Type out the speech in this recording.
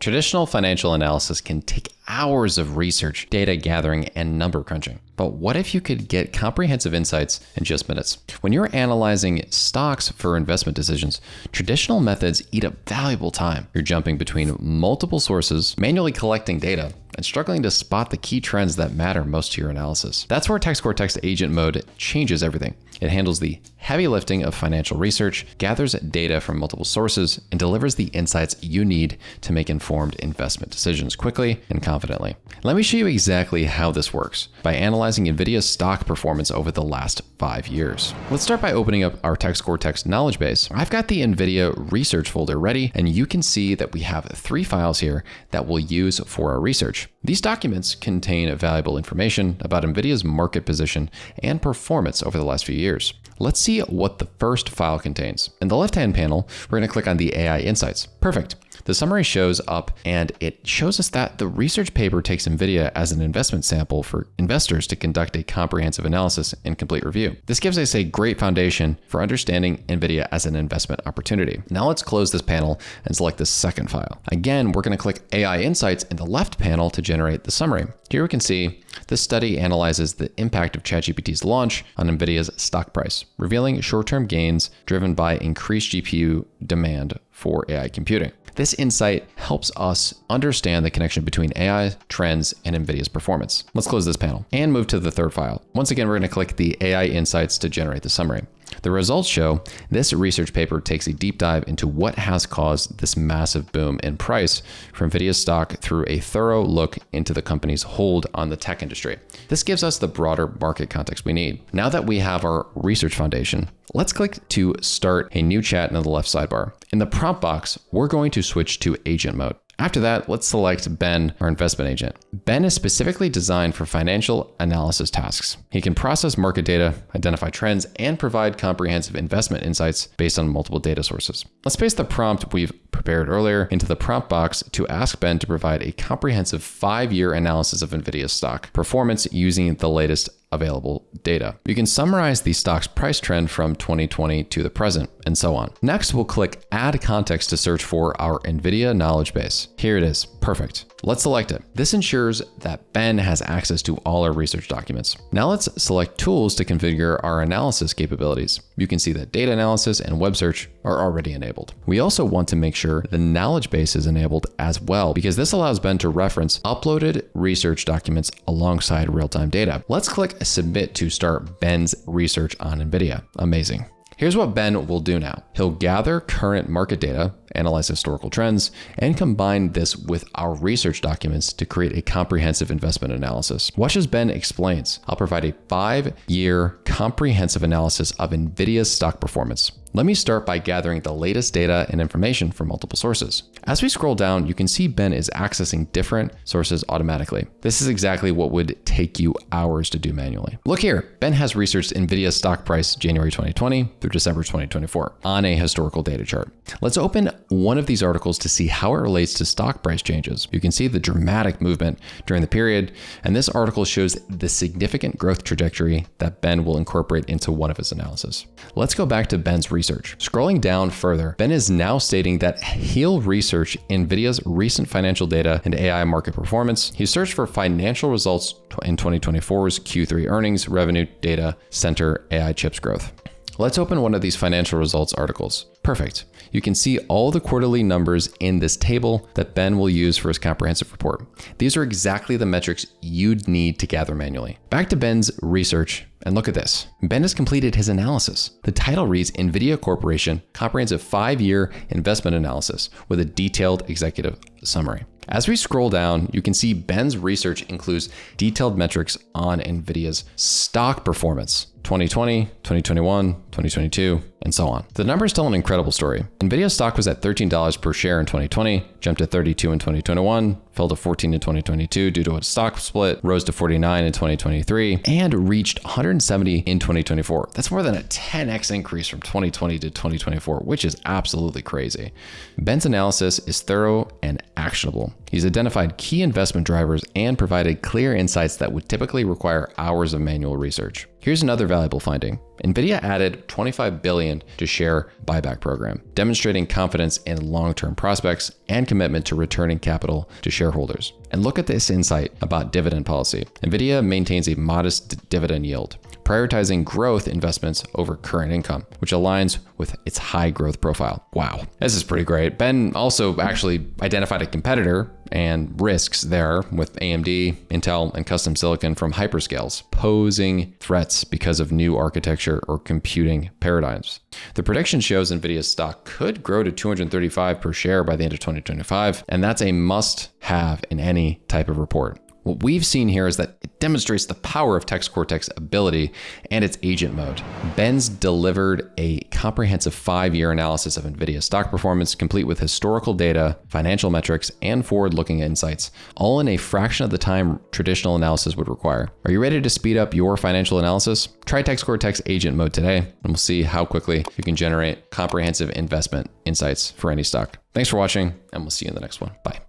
Traditional financial analysis can take hours of research, data gathering, and number crunching. But what if you could get comprehensive insights in just minutes? When you're analyzing stocks for investment decisions, traditional methods eat up valuable time. You're jumping between multiple sources, manually collecting data, and struggling to spot the key trends that matter most to your analysis. That's where Text Agent Mode changes everything. It handles the heavy lifting of financial research, gathers data from multiple sources, and delivers the insights you need to make informed investment decisions quickly and confidently. Let me show you exactly how this works by analyzing Nvidia's stock performance over the last 5 years. Let's start by opening up our Text knowledge base. I've got the Nvidia research folder ready, and you can see that we have 3 files here that we'll use for our research. These documents contain valuable information about Nvidia's market position and performance over the last few years. Let's see what the first file contains. In the left-hand panel, we're going to click on the AI Insights. Perfect. The summary shows up and it shows us that the research paper takes Nvidia as an investment sample for investors to conduct a comprehensive analysis and complete review. This gives us a great foundation for understanding Nvidia as an investment opportunity. Now let's close this panel and select the second file. Again, we're going to click AI Insights in the left panel to generate the summary. Here we can see this study analyzes the impact of ChatGPT's launch on Nvidia's stock price, revealing short-term gains driven by increased GPU demand for AI computing. This insight helps us understand the connection between AI trends and Nvidia's performance. Let's close this panel and move to the third file. Once again, we're going to click the AI Insights to generate the summary. The results show this research paper takes a deep dive into what has caused this massive boom in price for Nvidia's stock through a thorough look into the company's hold on the tech industry. This gives us the broader market context we need. Now that we have our research foundation, let's click to start a new chat in the left sidebar. In the prompt box, we're going to switch to agent mode. After that, let's select Ben, our investment agent. Ben is specifically designed for financial analysis tasks. He can process market data, identify trends, and provide comprehensive investment insights based on multiple data sources. Let's paste the prompt we've prepared earlier into the prompt box to ask Ben to provide a comprehensive 5-year analysis of Nvidia's stock performance using the latest available data. You can summarize the stock's price trend from 2020 to the present, and so on. Next, we'll click Add Context to search for our Nvidia knowledge base. Here it is. Perfect. Let's select it. This ensures that Ben has access to all our research documents. Now let's select Tools to configure our analysis capabilities. You can see that data analysis and web search are already enabled. We also want to make sure the knowledge base is enabled as well, because this allows Ben to reference uploaded research documents alongside real-time data. Let's click Submit to start Ben's research on Nvidia. Amazing. Here's what Ben will do now. He'll gather current market data, analyze historical trends, and combine this with our research documents to create a comprehensive investment analysis. Watch as Ben explains. I'll provide a 5-year comprehensive analysis of Nvidia's stock performance. Let me start by gathering the latest data and information from multiple sources. As we scroll down, you can see Ben is accessing different sources automatically. This is exactly what would take you hours to do manually. Look here, Ben has researched Nvidia's stock price January 2020 through December 2024 on a historical data chart. Let's open one of these articles to see how it relates to stock price changes. You can see the dramatic movement during the period, and this article shows the significant growth trajectory that Ben will incorporate into one of his analysis. Let's go back to Ben's research. Scrolling down further, Ben is now stating that he'll research Nvidia's recent financial data and AI market performance. He searched for financial results in 2024's Q3 earnings, revenue, data center, AI chips growth. Let's open one of these financial results articles. Perfect. You can see all the quarterly numbers in this table that Ben will use for his comprehensive report. These are exactly the metrics you'd need to gather manually. Back to Ben's research, and look at this. Ben has completed his analysis. The title reads Nvidia Corporation Comprehensive 5-Year Investment Analysis with a detailed executive summary. As we scroll down, you can see Ben's research includes detailed metrics on Nvidia's stock performance, 2020, 2021, 2022, and so on. The numbers tell an incredible story. Nvidia's stock was at $13 per share in 2020, jumped to $32 in 2021, fell to $14 in 2022 due to a stock split, rose to $49 in 2023, and reached $170 in 2024. That's more than a 10x increase from 2020 to 2024, which is absolutely crazy. Ben's analysis is thorough and actionable. He's identified key investment drivers and provided clear insights that would typically require hours of manual research. Here's another valuable finding. Nvidia added $25 billion to share buyback program, demonstrating confidence in long-term prospects and commitment to returning capital to shareholders. And look at this insight about dividend policy. Nvidia maintains a modest dividend yield, prioritizing growth investments over current income, which aligns with its high growth profile. Wow, this is pretty great. Ben also actually identified a competitor and risks there with AMD, Intel, and custom silicon from hyperscales, posing threats because of new architecture or computing paradigms. The prediction shows Nvidia's stock could grow to 235 per share by the end of 2025, and that's a must-have in any type of report. What we've seen here is that it demonstrates the power of Text Cortex ability and its agent mode. Ben's delivered a comprehensive 5-year analysis of Nvidia's stock performance, complete with historical data, financial metrics, and forward-looking insights, all in a fraction of the time traditional analysis would require. Are you ready to speed up your financial analysis? Try Text Cortex agent mode today, and we'll see how quickly you can generate comprehensive investment insights for any stock. Thanks for watching, and we'll see you in the next one. Bye.